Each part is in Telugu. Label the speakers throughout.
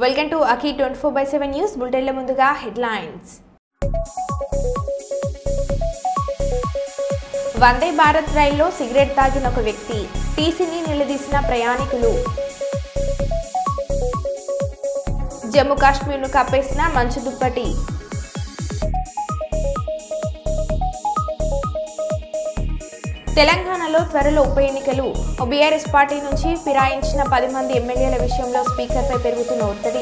Speaker 1: వెల్కమ్ టు అఖి 24/7 న్యూస్ బులెటిన్ల ముందుగా హెడ్లైన్స్. వందే భారత్ రైల్లో సిగరెట్ తాగిన ఒక వ్యక్తి, టీసీని నిలదీసిన ప్రయాణికులు. జమ్మూ కాశ్మీర్ను కప్పేసిన మంచు దుప్పటి. తెలంగాణలో త్వరలో ఉప ఎన్నికలు. బీఆర్ఎస్ పార్టీ నుంచి ఫిరాయించిన 10 మంది ఎమ్మెల్యేల విషయంలో స్పీకర్పై పెరుగుతున్న ఒత్తిడి.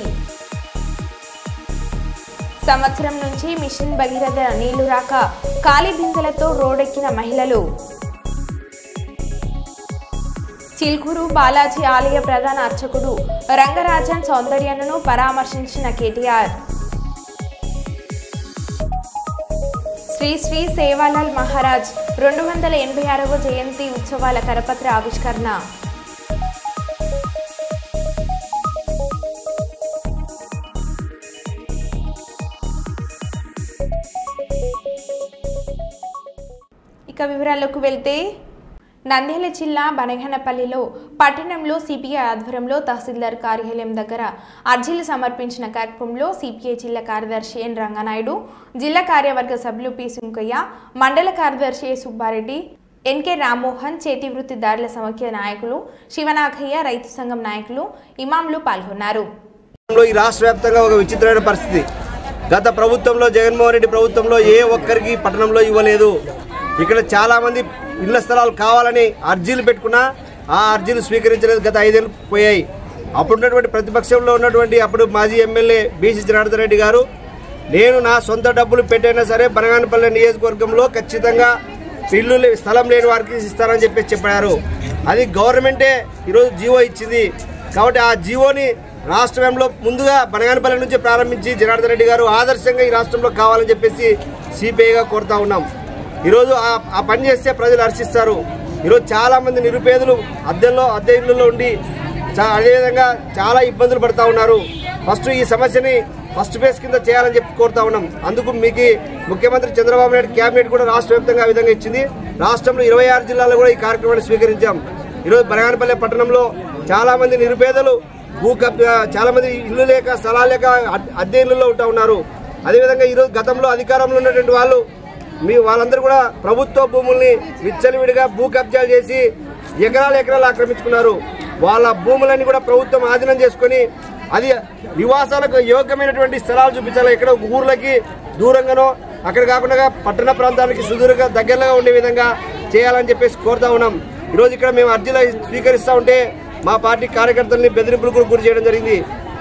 Speaker 1: సంవత్సరం నుంచి మిషన్ భగీరథ నీళ్లు రాక ఖాళీ బిందెలతో రోడ్డెక్కిన మహిళలు. చిల్కూరు బాలాజీ ఆలయ ప్రధాన అర్చకుడు రంగరాజన్ సౌందర్యను పరామర్శించిన కేటీఆర్. శ్రీ శ్రీ సేవాలాల్ మహారాజ్ 286వ జయంతి ఉత్సవాల కరపత్ర ఆవిష్కరణ. ఇక వివరాల్లోకి వెళ్తే, నంద్యాల జిల్లా బనగనపల్లిలో పట్టణంలో సిపిఐ ఆధ్వర్యంలో తహసీల్దార్ కార్యాలయం దగ్గర అర్జీలు సమర్పించిన కార్యక్రమంలో సిపిఐ జిల్లా కార్యదర్శి ఎన్ రంగనాయుడు, జిల్లా కార్యవర్గ సభ్యులు పి సుంకయ్య, మండల కార్యదర్శి ఏ సుబ్బారెడ్డి, ఎన్కే రామ్మోహన్, చేతి వృత్తిదారుల సమైక్య నాయకులు శివనాగయ్య, రైతు సంఘం నాయకులు, ఇమాంలు పాల్గొన్నారు.
Speaker 2: ఈ రాష్ట్ర వ్యాప్తంగా ఒక విచిత్రమైన పరిస్థితి. గత ప్రభుత్వంలో జగన్మోహన్ రెడ్డి ప్రభుత్వంలో ఏ ఒక్కరికి పట్టణంలో ఇవ్వలేదు. ఇక్కడ చాలా మంది ఇళ్ల స్థలాలు కావాలని అర్జీలు పెట్టుకున్నా ఆ అర్జీలు స్వీకరించలేదు. గత 5 ఏళ్ళు పోయాయి. అప్పుడున్నటువంటి ప్రతిపక్షంలో ఉన్నటువంటి అప్పుడు మాజీ ఎమ్మెల్యే బీసీ జనార్దన్ రెడ్డి గారు, నేను నా సొంత డబ్బులు పెట్టైనా సరే బనగానపల్లి నియోజకవర్గంలో ఖచ్చితంగా ఇల్లు స్థలం లేని వారికి ఇస్తారని చెప్పారు. అది గవర్నమెంటే ఈరోజు జీవో ఇచ్చింది. కాబట్టి ఆ జీవోని రాష్ట్రంలో ముందుగా బనగానపల్లి నుంచి ప్రారంభించి జనార్దన్ రెడ్డి గారు ఆదర్శంగా ఈ రాష్ట్రంలో కావాలని చెప్పేసి సిపిఐగా కోరుతా ఉన్నాం. ఈరోజు ఆ పని చేస్తే ప్రజలు హర్షిస్తారు. ఈరోజు చాలామంది నిరుపేదలు అద్దె ఇళ్లలో ఉండి అదేవిధంగా చాలా ఇబ్బందులు పడుతూ ఉన్నారు. ఫస్ట్ ఈ సమస్యని ఫస్ట్ ఫేజ్ కింద చేయాలని చెప్పి కోరుతా ఉన్నాం. అందుకు మీకు ముఖ్యమంత్రి చంద్రబాబు నాయుడు క్యాబినెట్ కూడా రాష్ట్ర వ్యాప్తంగా ఆ విధంగా ఇచ్చింది. రాష్ట్రంలో 26 జిల్లాల్లో కూడా ఈ కార్యక్రమాన్ని స్వీకరించాం. ఈరోజు బనగానపల్లి పట్టణంలో చాలామంది నిరుపేదలు చాలామంది ఇల్లు లేక స్థలాలు లేక అద్దె ఇళ్లలో ఉంటూ ఉన్నారు. అదేవిధంగా ఈరోజు గతంలో అధికారంలో ఉన్నటువంటి వాళ్ళందరూ కూడా ప్రభుత్వ భూముల్ని విచ్చలవిడిగా భూ కబ్జాలు చేసి ఎకరాలు ఆక్రమించుకున్నారు. వాళ్ళ భూములన్నీ కూడా ప్రభుత్వం ఆధీనం చేసుకుని అది నివాసాలకు యోగ్యమైనటువంటి స్థలాలు చూపించాలి. ఎక్కడ ఊర్లకి దూరంగానో అక్కడ కాకుండా పట్టణ ప్రాంతాలకి సుదూరంగా దగ్గరగా ఉండే విధంగా చేయాలని చెప్పేసి కోరుతా ఉన్నాం. ఈరోజు ఇక్కడ మేము అర్జీలు స్వీకరిస్తూ ఉంటే మా పార్టీ కార్యకర్తల్ని బెదిరింపులకు గురి చేయడం జరిగింది.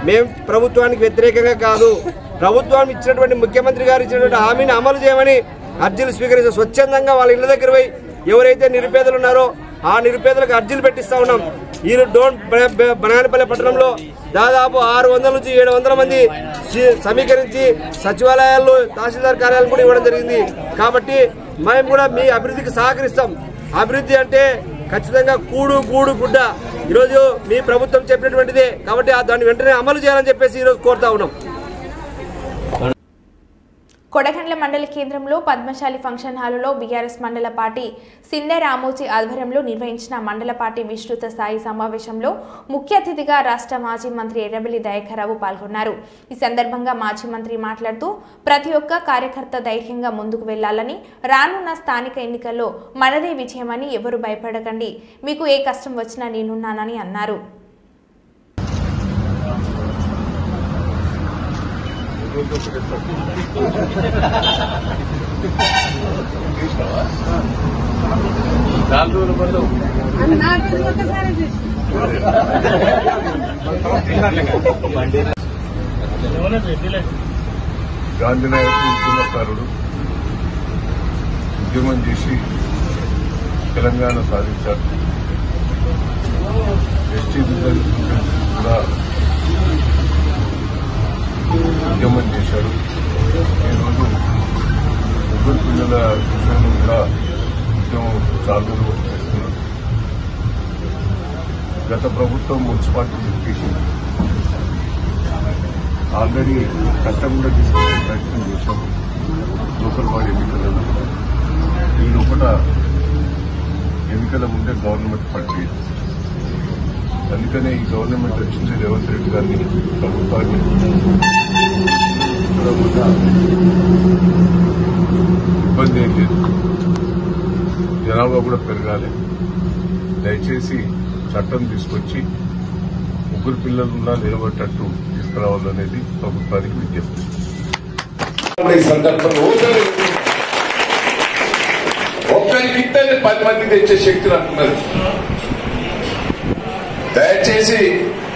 Speaker 2: మేము ప్రభుత్వానికి వ్యతిరేకంగా కాదు, ప్రభుత్వం ఇచ్చినటువంటి ముఖ్యమంత్రి గారు ఇచ్చినటువంటి హామీని అమలు చేయమని అర్జీలు స్వీకరిస్తే స్వచ్ఛందంగా వాళ్ళ ఇళ్ల దగ్గర పోయి ఎవరైతే నిరుపేదలు ఉన్నారో ఆ నిరుపేదలకు అర్జీలు పెట్టిస్తా ఉన్నాం. ఈ బనగానపల్లి పట్టణంలో దాదాపు 600 నుంచి 700 మంది సమీకరించి సచివాలయాల్లో తహసీల్దార్ కార్యాలయం కూడా ఇవ్వడం జరిగింది. కాబట్టి మేము కూడా మీ అభివృద్ధికి సహకరిస్తాం. అభివృద్ధి అంటే ఖచ్చితంగా కూడు గూడు గుడ్డ ఈరోజు మీ ప్రభుత్వం చెప్పినటువంటిదే. కాబట్టి దాన్ని వెంటనే అమలు చేయాలని చెప్పేసి ఈరోజు కోరుతా ఉన్నాం.
Speaker 1: కొడగండ్ల మండల కేంద్రంలో పద్మశాలి ఫంక్షన్ హాలులో బీఆర్ఎస్ మండల పార్టీ సిందే రామోజీ ఆధ్వర్యంలో నిర్వహించిన మండల పార్టీ విస్తృత స్థాయి సమావేశంలో ముఖ్య అతిథిగా రాష్ట్ర మాజీ మంత్రి ఎర్రబెల్లి దయాకర్రావు పాల్గొన్నారు. ఈ సందర్భంగా మాజీ మంత్రి మాట్లాడుతూ ప్రతి ఒక్క కార్యకర్త ధైర్యంగా ముందుకు వెళ్లాలని, రానున్న స్థానిక ఎన్నికల్లో మనదే విజయమని, ఎవరు భయపడకండి, మీకు ఏ కష్టం వచ్చినా నేనున్నానని అన్నారు.
Speaker 3: గాంధీనగర్ ఉద్యమకారుడు ఉద్యమం చేసి తెలంగాణ సాధించారు. ఎస్టీ కూడా ఉద్యమం చేశాడు. ఈరోజు ముగ్గురు పిల్లల విషయంలో కూడా ఉద్యమం చాలులు చేస్తున్నారు. గత ప్రభుత్వం మున్సిపాలిటీ ఎడ్యుకేషన్ ఆల్రెడీ చట్టం కూడా తీసుకునే ప్రయత్నం చేశాము. లోకల్ బాడీ ఎన్నికలలో ఈ లోపల ఎన్నికల ముందే గవర్నమెంట్ పట్టి అందుకనే ఈ గవర్నమెంట్ వచ్చింది రేవంత్ రెడ్డి గారిని ప్రభుత్వాన్ని ఇబ్బంది ఏం లేదు, జనాభా కూడా పెరగాలి. దయచేసి చట్టం తీసుకొచ్చి ముగ్గురు పిల్లలున్నా నిలబట్టట్టు తీసుకురావాలనేది ప్రభుత్వానికి విజ్ఞప్తి.
Speaker 4: ఒక్కరికి 10 మంది తెచ్చే శక్తి అంటున్నది. దయచేసి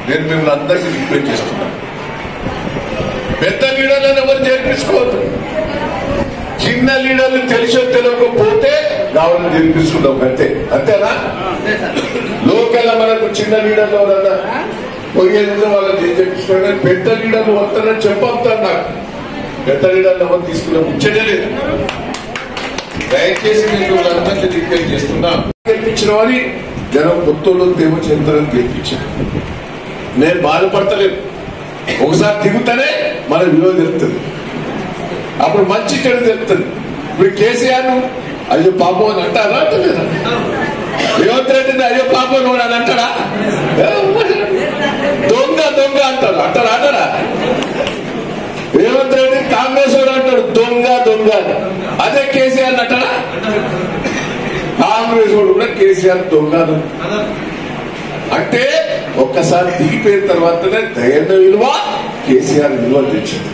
Speaker 4: నేను మిమ్మల్ని అందరికీ రిక్వెస్ట్ చేస్తున్నాను, పెద్ద లీడర్లను ఎవరు చేర్పించుకోవద్దు. చిన్న లీడర్లు తెలిసో తెలియకపోతే కావాలని చేర్పిస్తున్నాం అంతే. అంతేనా? లోకల్ మనకు చిన్న లీడర్లు ఎవరన్నా పోయేది వాళ్ళని చేర్పించుకోవడం, పెద్ద లీడర్లు వస్తారని చెప్పవుతారు. నాకు పెద్ద లీడర్లు ఎవరు తీసుకున్న ముచ్చటే లేదు. దయచేసి నేను అందరికీ రిక్వెస్ట్ చేస్తున్నా, గెలిపించిన వారి జనం కొత్తలో తేమ చెందరని గెలిపించాను. నేను బాధపడతలేదు. ఒకసారి దిగుతానే మన విలువ తెలుస్తుంది, అప్పుడు మంచి చెడు తెలుస్తుంది. ఇప్పుడు కేసీఆర్ అయ్యో పాపం అని అంటారా? అంటలేదా? రేవంత్ రెడ్డిని అయ్యో పాపం అని అంటారా? దొంగ దొంగ అంటారు. అంటారా? రేవంత్ రెడ్డి కాంగ్రెస్ వాడు అంటాడు దొంగ దొంగ. అదే కేసీఆర్ అంటారా? కాంగ్రెస్ వాడు కూడా కేసీఆర్ దొంగ అంటే ఒక్కసారి దిగిపోయిన తర్వాతనే దయన్న విలువ కేసీఆర్ విలువ తెచ్చింది.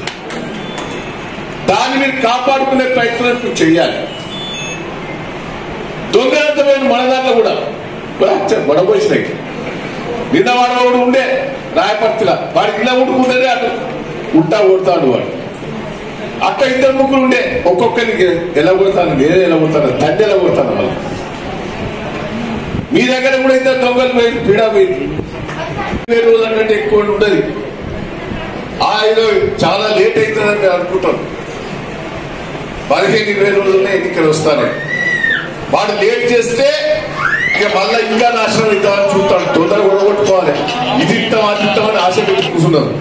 Speaker 4: దాన్ని మీరు కాపాడుకునే ప్రయత్నం చేయాలి. దొంగలంతమైన మన దాంట్లో కూడా పడబోసినాయి. నిన్న వాడు ఉండే రాయపర్తిలా, వాడికి ఇలా ఉండుకుంటేనే అటు ఉంటా కొడతాడు. వాడు అక్క 2 ముగ్గురు ఉండే, ఒక్కొక్కరికి ఎలా కొడతాను, నేనే ఎలా కొడతాను, తండ్రి ఎలా కొడతాను. వాళ్ళు మీ దగ్గర కూడా 2 దొంగలు పోయింది, పీడా పోయింది. 20 రోజుల కంటే ఎక్కువ ఉండదు. ఏదో చాలా లేట్ అవుతుందని నేను అనుకుంటాను. 15-20 రోజులనే ఎన్నికలు వస్తానే. వాడు లేట్ చేస్తే ఇక మళ్ళా ఇంకా నాశనం అవుతామని చూస్తాడు. తొందరగా కొడగొట్టుకోవాలి, ఇది ఇస్తామని ఆశ పెట్టి కూర్చున్నారు.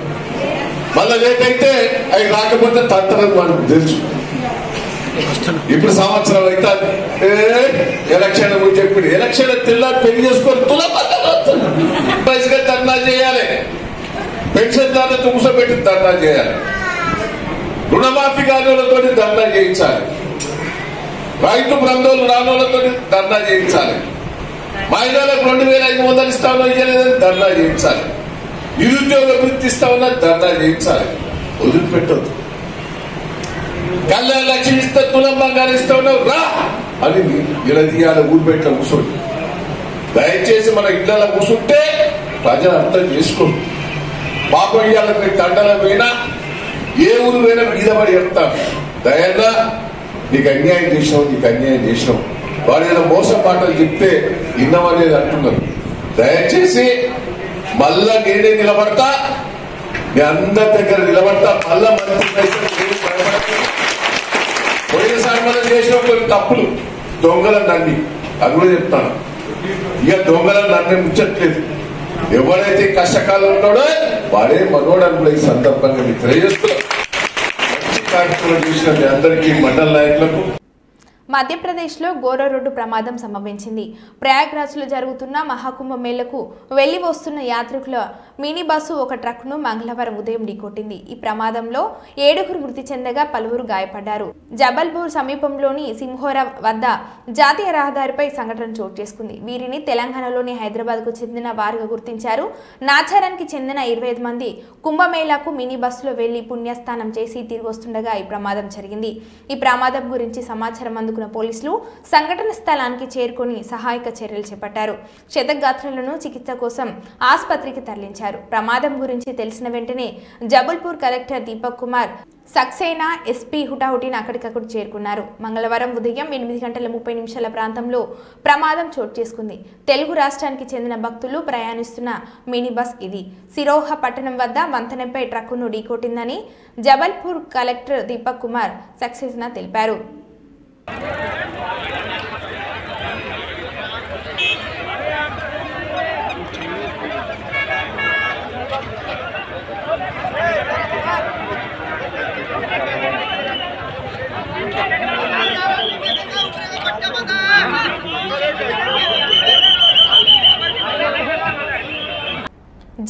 Speaker 4: మళ్ళా లేట్ అయితే అవి రాకపోతే తంతరని మనకు తెలుసు. ఇప్పుడు సంవత్సరం అయితే ఎలక్షన్ చెప్పి ఎలక్షన్ తెల్లారి పెళ్లి చేసుకొని తులగా ధర్నా చేయాలి. పెన్షన్ దారులతో కూర్చోబెట్టి ధర్నా చేయాలి. రుణమాఫీ కానులతో ధర్నా చేయించాలి. రైతు బంధువులు రానులతో ధర్నా చేయించాలి. మహిళలకు 2500 ఇస్తామో ఇవ్వలేదని ధర్నా చేయించాలి. నిరుద్యోగ వృత్తి ఇస్తామన్నా ధర్నా చేయించాలి. వదిలిపెట్టద్దు. కళ్యాణ లక్ష్మి ఇస్తే తులం బంగారం ఇస్తా ఉన్నావు రా అని నిలదీయాల ఊరిపెట్ల కూర్చోండి. దయచేసి మన ఇళ్లలో కూర్చుంటే ప్రజలు అర్థం చేసుకోండి. పాపం ఇవాళ తండల పోయినా ఏ ఊరు పోయినా మీద పడి చెప్తాను, దయన్నా నీకు అన్యాయం చేసినావు. వాడు ఏదో మోసం మాటలు చెప్తే విన్నామనేది అంటున్నారు. దయచేసి మళ్ళా నేనే నిలబడతా, మీ అందరి దగ్గర నిలబడతా. మళ్ళా పోయినసారి మనం చేసిన కొన్ని తప్పులు, దొంగలను నమ్మి అది కూడా చెప్తాను. ఇక దొంగలను నమ్మే ముచ్చట్లేదు. ఎవరైతే కష్టకాలం ఉన్నాడో వాడే మనోడని కూడా ఈ సందర్భంగా మీకు తెలియజేస్తున్నాం. మంచి కార్యక్రమం చేసిన మీ అందరికీ మండల నాయకులకు.
Speaker 1: మధ్యప్రదేశ్లో ఘోర రోడ్డు ప్రమాదం సంభవించింది. ప్రయాగ్రాజ్లో జరుగుతున్న మహాకుంభమేళకు వెళ్లి వస్తున్న యాత్రికుల మినీ బస్సు ఒక ట్రక్ను మంగళవారం ఉదయం ఢీకొట్టింది. ఈ ప్రమాదంలో 7 మృతి చెందగా పలువురు గాయపడ్డారు. జబల్పూర్ సమీపంలోని సింహోరా వద్ద జాతీయ రహదారిపై సంఘటన చోటు చేసుకుంది. వీరిని తెలంగాణలోని హైదరాబాద్కు చెందిన వారుగా గుర్తించారు. నాచారానికి చెందిన 25 మంది కుంభమేళాకు మినీ బస్సులో వెళ్లి పుణ్యస్నానం చేసి తిరిగి వస్తుండగా ఈ ప్రమాదం జరిగింది. ఈ ప్రమాదం గురించి సమాచారం అందుకున్న పోలీసులు సంఘటన స్థలానికి చేరుకొని సహాయక చర్యలు చేపట్టారు. క్షతగాత్రులను చికిత్స కోసం ఆసుపత్రికి తరలించారు. ప్రమాదం గురించి తెలిసిన వెంటనే జబల్పూర్ కలెక్టర్ దీపక్ కుమార్ సక్సేనా, ఎస్పీ హుటాహుటిన అక్కడికక్కడ చేరుకున్నారు. మంగళవారం ఉదయం 8:30 ప్రాంతంలో ప్రమాదం చోటు చేసుకుంది. తెలుగు రాష్ట్రానికి చెందిన భక్తులు ప్రయాణిస్తున్న మినీ బస్ ఇది. సిరోహా పట్టణం వద్ద వంతెనపై ట్రక్కును ఢీకొట్టిందని జబల్పూర్ కలెక్టర్ దీపక్ కుమార్ సక్సేనా తెలిపారు.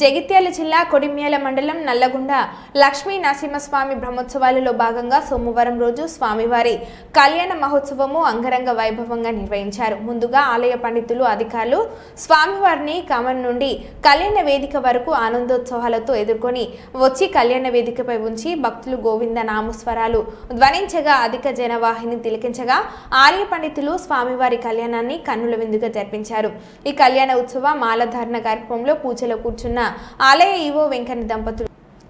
Speaker 1: జగిత్యాల జిల్లా కొడిమ్యాల మండలం నల్లగొండ లక్ష్మీ నరసింహస్వామి బ్రహ్మోత్సవాలలో భాగంగా సోమవారం రోజు స్వామివారి కళ్యాణ మహోత్సవము అంగరంగ వైభవంగా నిర్వహించారు. ముందుగా ఆలయ పండితులు అధికారులు స్వామివారిని కమన్ నుండి కళ్యాణ వేదిక వరకు ఆనందోత్సవాలతో ఎదుర్కొని వచ్చి కళ్యాణ వేదికపై ఉంచి భక్తులు గోవింద నామస్వరాలు ధ్వనించగా అధిక జనవాహిని తిలకించగా ఆలయ పండితులు స్వామివారి కళ్యాణాన్ని కన్నుల విందుగా జరిపించారు. ఈ కళ్యాణ ఉత్సవ మాలధారణ కార్యక్రమంలో పూజలో కూర్చున్న ఆలయ ఈవో వెంకన్న దంపతులు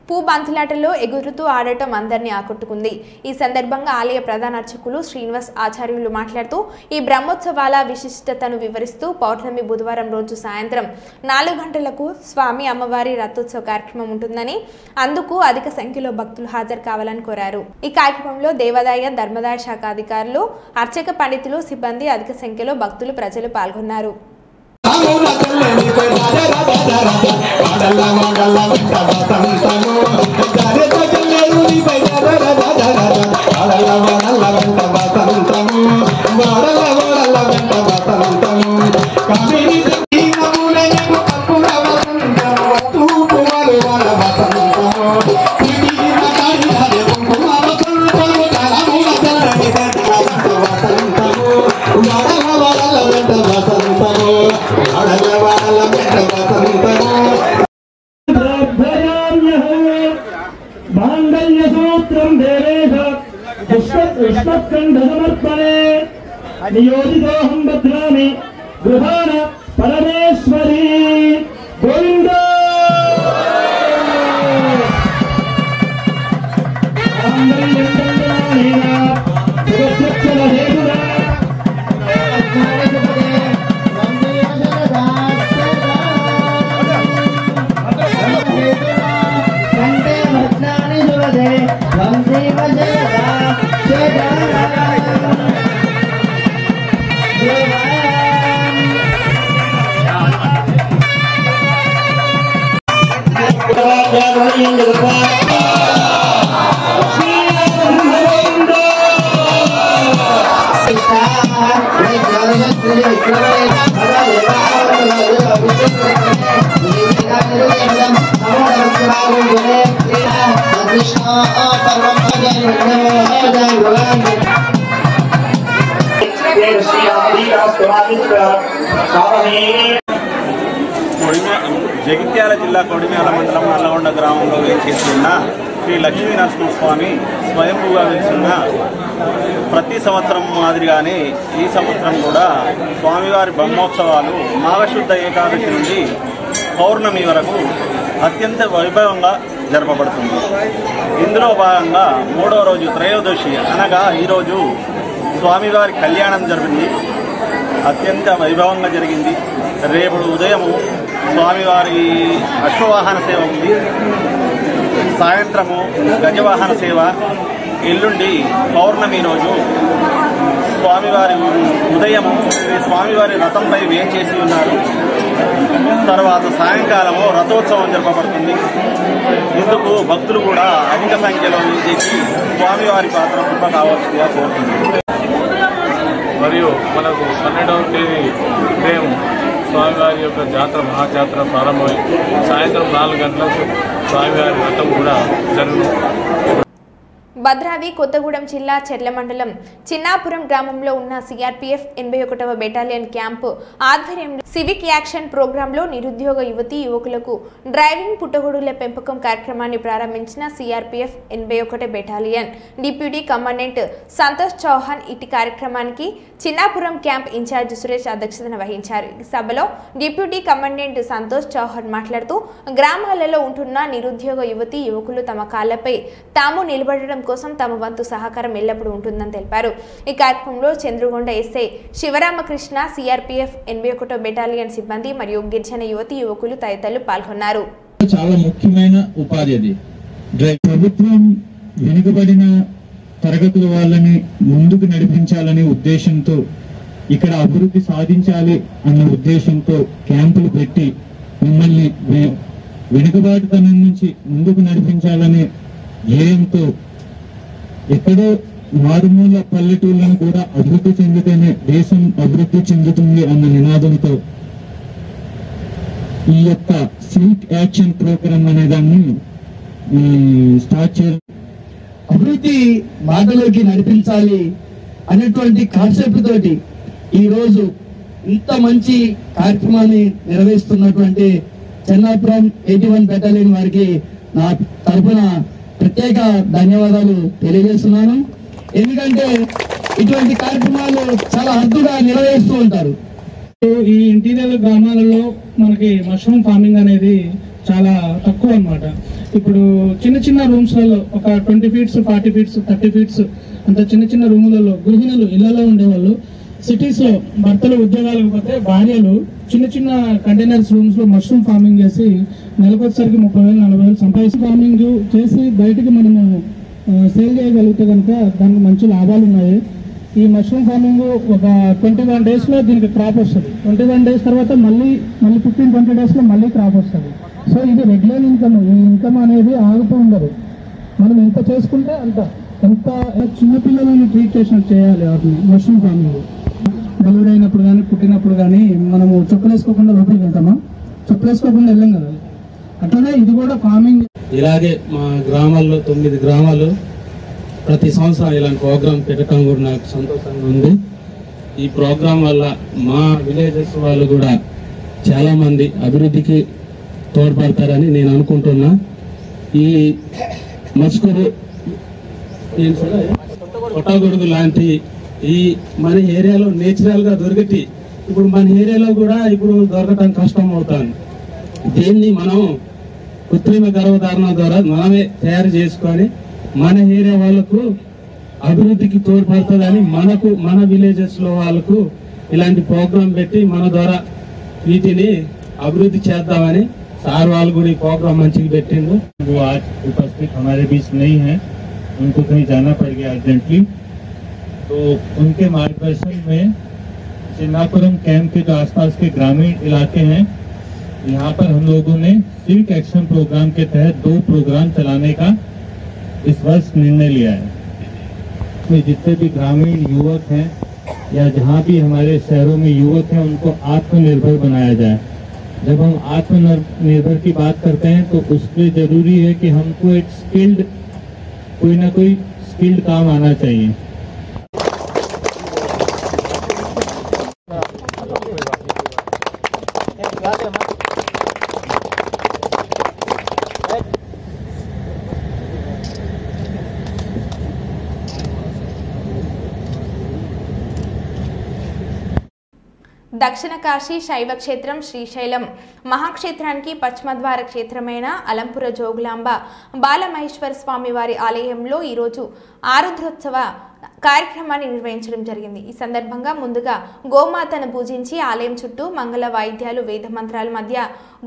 Speaker 1: పూ బంతులాటలో ఎగురుతూ ఆడటం అందరినీ ఆకట్టుకుంది. ఈ సందర్భంగా ఆలయ ప్రధాన అర్చకులు శ్రీనివాస్ ఆచార్యులు మాట్లాడుతూ ఈ బ్రహ్మోత్సవాల విశిష్టతను వివరిస్తూ పౌర్ణమి బుధవారం రోజు సాయంత్రం 4 గంటలకు స్వామి అమ్మవారి రథోత్సవ కార్యక్రమం ఉంటుందని, అందుకు అధిక సంఖ్యలో భక్తులు హాజరు కావాలని కోరారు. ఈ కార్యక్రమంలో దేవాదాయ ధర్మదాయ శాఖ అధికారులు, అర్చక పండితులు, సిబ్బంది, అధిక సంఖ్యలో భక్తులు, ప్రజలు పాల్గొన్నారు.
Speaker 5: नियोजितोऽहं बध्नामि गृहाण परमेश्वरी गोविन्द
Speaker 6: జగిత్యాల జిల్లా కొడిమ్యాల మండలం నల్లగొండ గ్రామంలో వేచేసి ఉన్న శ్రీ లక్ష్మీ నరసింహస్వామి స్వయంభూగా వెలిసిన ప్రతి సంవత్సరం మాదిరిగానే ఈ సంవత్సరం కూడా స్వామివారి బ్రహ్మోత్సవాలు మాఘశుద్ధ ఏకాదశి నుండి పౌర్ణమి వరకు అత్యంత వైభవంగా జరపబడుతుంది. ఇందులో భాగంగా 3వ రోజు త్రయోదశి అనగా ఈరోజు స్వామివారి కళ్యాణం జరిగింది. అత్యంత వైభవంగా జరిగింది. రేపు ఉదయము స్వామివారి అశ్వవాహన సేవ ఉంది. సాయంత్రము గజవాహన సేవ. ఎల్లుండి పౌర్ణమి రోజు స్వామివారి ఉదయము స్వామివారి రథంపై వేంచేసి ఉన్నారు. తర్వాత సాయంకాలము రథోత్సవం జరపబడుతుంది. ఇందుకు భక్తులు కూడా అధిక సంఖ్యలో చేసి స్వామివారి పాత్ర కృప కావాల్సిందిగా కోరుతుంది.
Speaker 7: మరియు మనకు 12వ తేదీ ఉదయం స్వామివారి యొక్క జాతర మహాజాతర ప్రారంభమై సాయంత్రం 4 గంటలకు స్వామివారి రథం కూడా జరుగును.
Speaker 1: భద్రాద్రి కొత్తగూడెం జిల్లా చెర్ల మండలం చిన్నాపురం గ్రామంలో ఉన్న సిఆర్పీఎఫ్ 81వ బెటాలియన్ క్యాంపు ఆధ్వర్యంలో సివిక్ యాక్షన్ ప్రోగ్రాంలో నిరుద్యోగ యువతీ యువకులకు డ్రైవింగ్ పుట్టగొడుగుల పెంపకం కార్యక్రమాన్ని ప్రారంభించిన CRPF 81 battalion deputy commandant Santosh Chauhan. ఇటు కార్యక్రమానికి చిన్నాపురం క్యాంప్ ఇన్ఛార్జ్ సురేష్ అధ్యక్షతన వహించారు. ఈ సభలో డిప్యూటీ కమాండెంట్ సంతోష్ చౌహాన్ మాట్లాడుతూ గ్రామాలలో ఉంటున్న నిరుద్యోగ యువతీ యువకులు తమ కాళ్లపై తాము నిలబడడం కోసం తమ వంతు సహకారం ఎల్లప్పుడూ ఉంటుందని తెలిపారు. ఈ కార్యక్రమంలో చంద్రగొండ ఎస్ఐ శివరామకృష్ణ, సిఆర్పీఎఫ్ 81వ బెటాలియన్ సిబ్బంది మరియు గిరిజన యువతీ యువకులు తదితరులు పాల్గొన్నారు.
Speaker 8: చాలా ముఖ్యమైన ఉపాధి అది. ప్రభుత్వం వెనుకబడిన తరగతుల వాళ్ళని ముందుకు నడిపించాలనే ఉద్దేశంతో, ఇక్కడ అభివృద్ధి సాధించాలి అన్న ఉద్దేశంతో క్యాంపులు పెట్టి మిమ్మల్ని వెనుకబాటుతనం నుంచి ముందుకు నడిపించాలనే ధ్యేయంతో ఎక్కడో మారుమూల పల్లెటూళ్ళను కూడా అభివృద్ధి చెందితేనే దేశం అభివృద్ధి చెందుతుంది అన్న నినాదంతో ఈ యొక్క సిల్క్ యాక్షన్ ప్రోగ్రామ్ అనే దాన్ని స్టార్ట్ చేయడం,
Speaker 5: అభివృద్ధి బాటలోకి నడిపించాలి అనేటువంటి కాన్సెప్ట్ తోటి ఈ రోజు ఇంత మంచి కార్యక్రమాన్ని నిర్వహిస్తున్నటువంటి చెన్నాపురం 81 బెటాలియన్ వారికి నా తరఫున ప్రత్యేక ధన్యవాదాలు తెలియజేస్తున్నాను. ఎందుకంటే ఇటువంటి కార్యక్రమాలు చాలా అద్భుతంగా నిర్వహిస్తూ ఉంటారు.
Speaker 9: ఈ ఇంటీరియర్ గ్రామాలలో మనకి మష్రూమ్ ఫార్మింగ్ అనేది చాలా తక్కువ అన్నమాట. ఇప్పుడు చిన్న చిన్న రూమ్స్లలో ఒక 20 ఫీట్స్ 40 ఫీట్స్ 30 ఫీట్స్ అంత చిన్న చిన్న రూములలో గృహిణులు ఇళ్లలో ఉండేవాళ్ళు సిటీస్ లో భర్తలు ఉద్యోగాలకు పోతే భార్యలు చిన్న చిన్న కంటైనర్స్ రూమ్స్ లో మష్రూమ్ ఫార్మింగ్ చేసి నెలకొచ్చేసరికి 30,000-40,000 సంపాదించి ఫార్మింగ్ చేసి బయటకి మనము సేల్ చేయగలిగితే కనుక దానికి మంచి లాభాలు ఉన్నాయి. ఈ మష్రూమ్ ఫార్మింగ్ ఒక 21 days లో దీనికి క్రాప్ వస్తుంది. 21 days తర్వాత మళ్ళీ 15-20 days లో మళ్ళీ క్రాప్ వస్తుంది. సో ఇది రెగ్యులర్ ఇన్కమ్. ఈ ఇన్కమ్ అనేది ఆగుతూ ఉండదు. మనం ఎంత చేసుకుంటే ఎంత చిన్నపిల్లలను ట్రీట్ చేసినట్టు చేయాలి వాటిని. మష్రూమ్ ఫార్మింగ్ డెలివరీ అయినప్పుడు కానీ పుట్టినప్పుడు కానీ మనము చెప్పులేసుకోకుండా లోపలికి వెళ్తామా? చెప్పులేసుకోకుండా వెళ్ళాం కదా. అట్లనే ఇది కూడా ఫార్మింగ్.
Speaker 10: ఇలాగే మా గ్రామాల్లో 9 గ్రామాలు ప్రతి సంవత్సరం ఇలాంటి ప్రోగ్రాం పెట్టడం కూడా నాకు సంతోషంగా ఉంది. ఈ ప్రోగ్రాం వల్ల మా విలేజెస్ వాళ్ళు కూడా చాలా మంది అభివృద్ధికి తోడ్పడతారని నేను అనుకుంటున్నా. ఈ మస్కూరు కొట్టగొడుగు లాంటి ఈ మన ఏరియాలో నేచురల్ గా దొరికితే ఇప్పుడు మన ఏరియాలో కూడా ఇప్పుడు దొరకటం కష్టం అవుతాను. దీన్ని మనం కృత్రిమ గర్భధారణ ద్వారా మనమే తయారు చేసుకొని మన ఏరియా వాళ్ళకు అభివృద్ధికి తోడ్పడుతుందని మన విలేజెస్ లో వాళ్ళకు ఇలాంటి ప్రోగ్రాం పెట్టి మన ద్వారా వీటిని అభివృద్ధి చేద్దామని సార్ వాళ్ళు కూడా ఈ ప్రోగ్రాం మంచిగా పెట్టిండు.
Speaker 8: वो आज उपस्थित हमारे बीच नहीं है, उनको कहीं जाना पड़ गया अर्जेंटली, तो उनके मार्गदर्शन में चिन्नापुरम कैंप के जो आसपास के ग्रामीण इलाके हैं यहाँ पर हम लोगों ने सिल्क एक्शन प्रोग्राम के तहत 2 प्रोग्राम चलाने का इस वर्ष निर्णय लिया है. इसमें जितने भी ग्रामीण युवक हैं या जहाँ भी हमारे शहरों में युवक हैं उनको आत्मनिर्भर बनाया जाए. जब हम आत्मनिर्भर की बात करते हैं तो उसके जरूरी है कि हमको एक कोई ना कोई स्किल्ड काम आना चाहिए.
Speaker 1: దక్షిణ కాశీ శైవ క్షేత్రం శ్రీశైలం మహాక్షేత్రానికి పశ్చిమద్వార క్షేత్రమైన అలంపుర జోగులాంబ బాలమహేశ్వర స్వామి వారి ఆలయంలో ఈరోజు ఆరుద్రోత్సవ కార్యక్రమాన్ని నిర్వహించడం జరిగింది. ఈ సందర్భంగా ముందుగా గోమాతను పూజించి ఆలయం చుట్టూ మంగళ వాయిద్యాలు వేద మంత్రాల మధ్య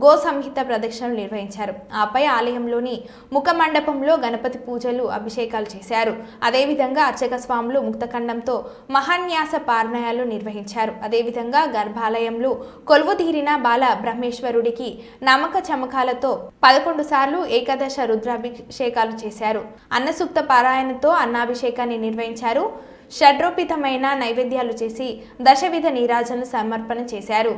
Speaker 1: గో సంహిత ప్రదక్షిణలు నిర్వహించారు. ఆపై ఆలయంలోని ముఖ మండపంలో గణపతి పూజలు అభిషేకాలు చేశారు. అదేవిధంగా అర్చక స్వాములు ముక్తఖండంతో మహాన్యాస పారాయణాలు నిర్వహించారు. అదేవిధంగా గర్భాలయంలో కొలువు తీరిన బాల బ్రహ్మేశ్వరుడికి నమ్మక చమకాలతో 11 సార్లు ఏకాదశ రుద్రాభిషేకాలు చేశారు. అన్నసూక్త పారాయణతో అన్నాభిషేకాన్ని నిర్వహించారు. షడ్రోపితమైన నైవేద్యాలు చేసి దశవిధ నీరాజనలు సమర్పణ చేశారు.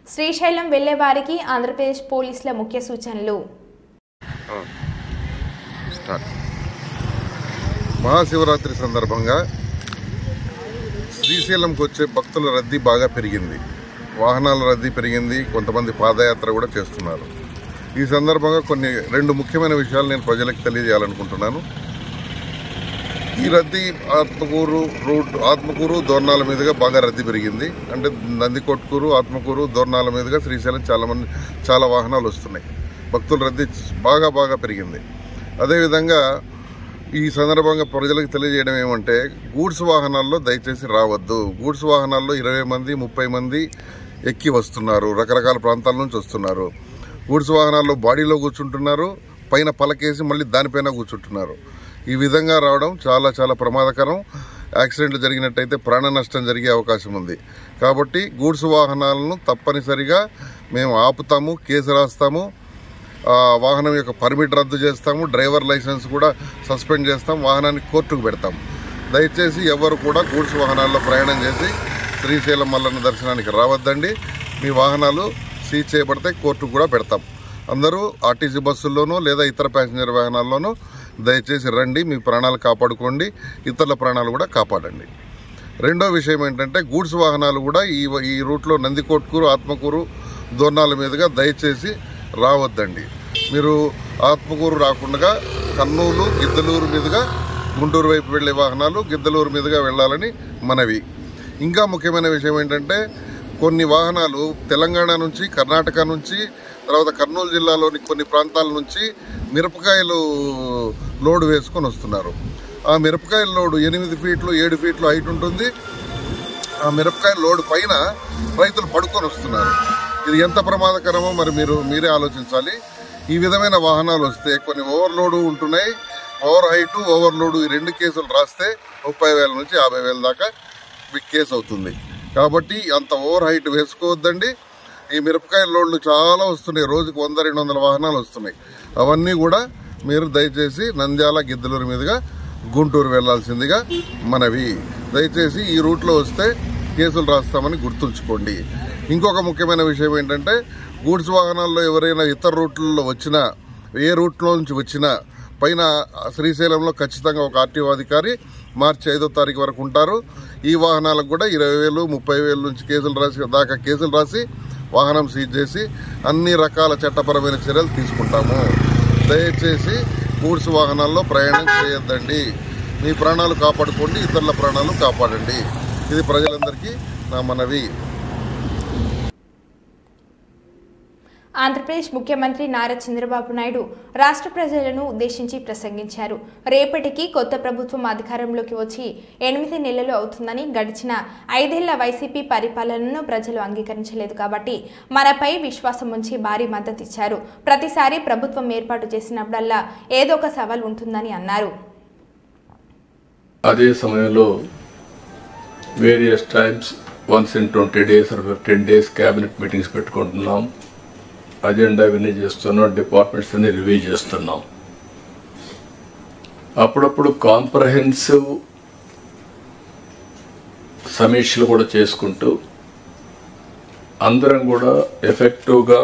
Speaker 1: శ్రీశైలం వెళ్లే వారికి ఆంధ్రప్రదేశ్ పోలీసుల ముఖ్య సూచనలు.
Speaker 3: మహాశివరాత్రి సందర్భంగా శ్రీశైలంకి వచ్చే భక్తుల రద్దీ బాగా పెరిగింది. వాహనాల రద్దీ పెరిగింది. కొంతమంది పాదయాత్ర కూడా చేస్తున్నారు. ఈ సందర్భంగా రెండు ముఖ్యమైన విషయాలు నేను ప్రజలకు తెలియజేయాలనుకుంటున్నాను. ఈ రద్దీ ఆత్మకూరు దోర్నాల మీదుగా బాగా రద్దీ పెరిగింది. అంటే నందికొట్కూరు, ఆత్మకూరు, దోర్నాల మీదుగా శ్రీశైలం చాలా వాహనాలు వస్తున్నాయి. భక్తుల రద్దీ బాగా పెరిగింది. అదేవిధంగా ఈ సందర్భంగా ప్రజలకు తెలియజేయడం ఏమంటే, గూడ్స్ వాహనాల్లో దయచేసి రావద్దు. గూడ్స్ వాహనాల్లో 20 మంది 30 మంది ఎక్కి వస్తున్నారు. రకరకాల ప్రాంతాల నుంచి వస్తున్నారు. గూడ్స్ వాహనాల్లో బాడీలో కూర్చుంటున్నారు, పైన పలకేసి మళ్ళీ దానిపైన కూర్చుంటున్నారు. ఈ విధంగా రావడం చాలా ప్రమాదకరం. యాక్సిడెంట్లు జరిగినట్టయితే ప్రాణ నష్టం జరిగే అవకాశం ఉంది. కాబట్టి గూడ్స్ వాహనాలను తప్పనిసరిగా మేము ఆపుతాము, కేసు రాస్తాము, వాహనం యొక్క పర్మిట్ రద్దు చేస్తాము, డ్రైవర్ లైసెన్స్ కూడా సస్పెండ్ చేస్తాం, వాహనాన్ని కోర్టుకు పెడతాం. దయచేసి ఎవరు కూడా గూడ్స్ వాహనాల్లో ప్రయాణం చేసి శ్రీశైలం మల్లన్న దర్శనానికి రావద్దండి. మీ వాహనాలు సీజ్ చేయబడితే కోర్టుకు కూడా పెడతాం. అందరూ ఆర్టీసీ బస్సుల్లోనూ లేదా ఇతర ప్యాసింజర్ వాహనాల్లోనూ దయచేసి రండి. మీ ప్రాణాలు కాపాడుకోండి, ఇతరుల ప్రాణాలు కూడా కాపాడండి. రెండో విషయం ఏంటంటే, గూడ్స్ వాహనాలు కూడా ఈ రూట్లో నందికొట్కూరు, ఆత్మకూరు, దోర్నాల మీదుగా దయచేసి రావద్దండి. మీరు ఆత్మకూరు రాకుండా కర్నూలు, గిద్దలూరు మీదుగా గుంటూరు వైపు వెళ్లే వాహనాలు గిద్దలూరు మీదుగా వెళ్లాలని మనవి. ఇంకా ముఖ్యమైన విషయం ఏంటంటే, కొన్ని వాహనాలు తెలంగాణ నుంచి, కర్ణాటక నుంచి, తర్వాత కర్నూలు జిల్లాలోని కొన్ని ప్రాంతాల నుంచి మిరపకాయలు లోడు వేసుకొని వస్తున్నారు. ఆ మిరపకాయల లోడు 8 ఫీట్లు 7 ఫీట్లు హైట్ ఉంటుంది. ఆ మిరపకాయల లోడు పైన రైతులు పడుకొని వస్తున్నారు. ఇది ఎంత ప్రమాదకరమో మరి మీరే ఆలోచించాలి. ఈ విధమైన వాహనాలు వస్తే కొన్ని ఓవర్లోడు ఉంటున్నాయి. ఓవర్ హైటు, ఓవర్లోడు ఈ 2 కేసులు రాస్తే 30,000 నుంచి 50,000 దాకా కేసు అవుతుంది. కాబట్టి అంత ఓవర్ హైట్ వేసుకోవద్దండి. ఈ మిరపకాయ లోడ్లు చాలా వస్తున్నాయి. రోజుకు 100-200 వాహనాలు వస్తున్నాయి. అవన్నీ కూడా మీరు దయచేసి నంద్యాల, గిద్దలూరు మీదుగా గుంటూరు వెళ్లాల్సిందిగా మనవి. దయచేసి ఈ రూట్లో వస్తే కేసులు రాస్తామని గుర్తుంచుకోండి. ఇంకొక ముఖ్యమైన విషయం ఏంటంటే, గూడ్స్ వాహనాల్లో ఎవరైనా ఇతర రూట్లలో వచ్చినా, ఏ రూట్లో నుంచి వచ్చినా పైన శ్రీశైలంలో ఖచ్చితంగా ఒక ఆర్టీఓ అధికారి మార్చి 5వ తారీఖు వరకు ఉంటారు. ఈ వాహనాలకు కూడా 20,000, 30,000 నుంచి కేసులు రాసి వాహనం సీజ్ చేసి అన్ని రకాల చట్టపరమైన చర్యలు తీసుకుంటాము. దయచేసి గూడ్స్ వాహనాల్లో ప్రయాణం చేయొద్దండి. మీ ప్రాణాలు కాపాడుకోండి, ఇతరుల ప్రాణాలు కాపాడండి. ఇది ప్రజలందరికీ నా మనవి.
Speaker 1: ఆంధ్రప్రదేశ్ ముఖ్యమంత్రి నారా చంద్రబాబు నాయుడు రాష్ట్ర ప్రజలను ఉద్దేశించి ప్రసంగించారు. రేపటికి కొత్త ప్రభుత్వం అధికారంలోకి వచ్చి 8 నెలలు అవుతుందని, గడిచిన 5 ఏళ్ల వైసీపీ పరిపాలనను ప్రజలు అంగీకరించలేదు కాబట్టి మనపై విశ్వాసం ఉంచి భారీ మద్దతు ఇచ్చారు. ప్రతిసారి ప్రభుత్వం ఏర్పాటు చేసినప్పుడల్లా ఏదో ఒక సవాల్ ఉంటుందని అన్నారు.
Speaker 7: అదే సమయంలో various times once in 20 days or 15 days cabinet meetings పెట్టుకుంటున్నాం. అజెండా విని చేస్తున్నాం, డిపార్ట్మెంట్స్ అన్ని రివ్యూ చేస్తున్నాం. అప్పుడప్పుడు కాంప్రహెన్సివ్ సమీక్షలు కూడా చేసుకుంటూ అందరం కూడా ఎఫెక్టివ్గా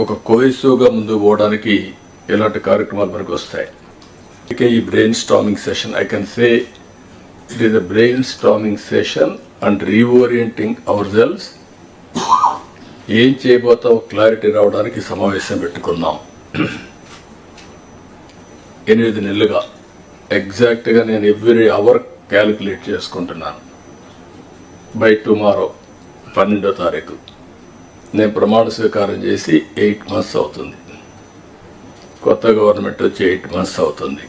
Speaker 7: ఒక కోహెసివ్గా ముందుకు పోవడానికి ఇలాంటి కార్యక్రమాలు మనకు వస్తాయి. ఈ brain storming session, I can say it is a brain storming session and reorienting hour cells. ఏం చేయబోతాం క్లారిటీ రావడానికి సమావేశం పెట్టుకున్నాం. 8 నెలలుగా ఎగ్జాక్ట్గా నేను ఎవ్రీ అవర్ క్యాలిక్యులేట్ చేసుకుంటున్నాను. బై టుమారో 12వ తారీఖు నేను ప్రమాణ స్వీకారం చేసి 8 months అవుతుంది. కొత్త గవర్నమెంట్ వచ్చి 8 months అవుతుంది.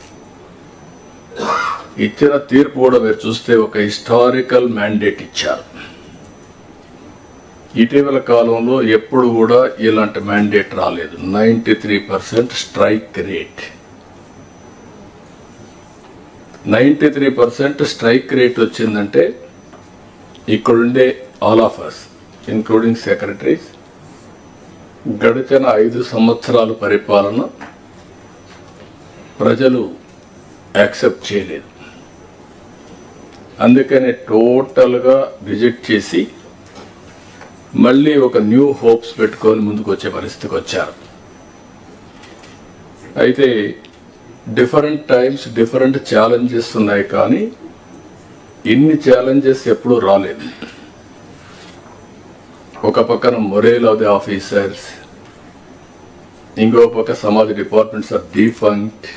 Speaker 7: ఇచ్చిన తీర్పు కూడా మీరు చూస్తే ఒక హిస్టారికల్ మ్యాండేట్ ఇచ్చారు. ఇటీవల కాలంలో ఎప్పుడు కూడా ఇలాంటి మ్యాండేట్ రాలేదు. 93% స్ట్రైక్ రేట్. 93% స్ట్రైక్ రేట్ వచ్చిందంటే ఇక్కడుండే all of us including secretaries గడిచిన 5 సంవత్సరాల పరిపాలన ప్రజలు యాక్సెప్ట్ చేయలేదు. అందుకనే టోటల్గా రిజెక్ట్ చేసి మళ్ళీ ఒక న్యూ హోప్స్ పెట్టుకొని ముందుకు వచ్చే పరిస్థితికి వచ్చారు. అయితే డిఫరెంట్ టైమ్స్ డిఫరెంట్ ఛాలెంజెస్ ఉన్నాయి, కానీ ఇన్ని ఛాలెంజెస్ ఎప్పుడూ రాలేదు. ఒక పక్కన మొరేల్ ఆఫ్ ది ఆఫీసర్స్, ఇంకో పక్క some of the departments are defunct,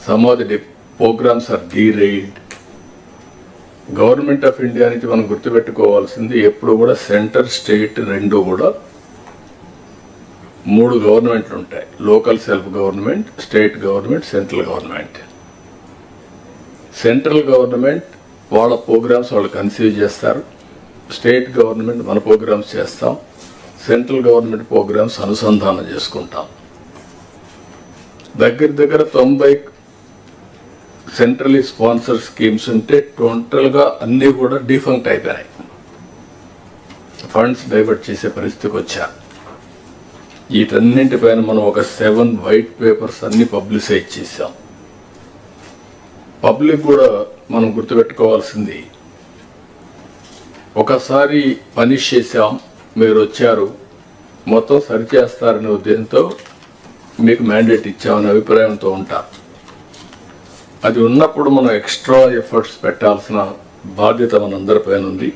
Speaker 7: some of the programmes are derailed. Government of India నుంచి మనం గుర్తుపెట్టుకోవాల్సింది ఎప్పుడు కూడా సెంటర్ స్టేట్ రెండు కూడా 3 గవర్నమెంట్లు ఉంటాయి. Local self government, state government, central government. Central government వాళ్ళ ప్రోగ్రామ్స్ వాళ్ళు కన్సీవ్ చేస్తారు, స్టేట్ గవర్నమెంట్ మన ప్రోగ్రామ్స్ చేస్తాం, సెంట్రల్ గవర్నమెంట్ ప్రోగ్రామ్స్ అనుసంధానం చేసుకుంటాం. దగ్గర 90 సెంట్రలీ స్పాన్సర్ స్కీమ్స్ ఉంటే టోటల్గా అన్నీ కూడా డిఫంక్ట్ అయిపోయినాయి. ఫండ్స్ డైవర్ట్ చేసే పరిస్థితికి వచ్చారు. వీటన్నింటిపైన మనం ఒక 7 వైట్ పేపర్స్ అన్ని పబ్లిసైజ్ చేశాం. పబ్లిక్ కూడా మనం గుర్తుపెట్టుకోవాల్సింది, ఒకసారి పనిష్ చేశాం, మీరు వచ్చారు, మొత్తం సరిచేస్తారనే ఉద్దేశంతో మీకు మ్యాండేట్ ఇచ్చామనే అభిప్రాయంతో ఉంటారు. అది ఉన్నప్పుడు మనం ఎక్స్ట్రా ఎఫర్ట్స్ పెట్టాల్సిన బాధ్యత మనందరిపైన ఉంది.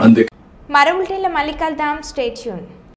Speaker 7: అందుకే
Speaker 1: మరో బులెటిన్లో మళ్ళీ కలుద్దాం. Stay tune.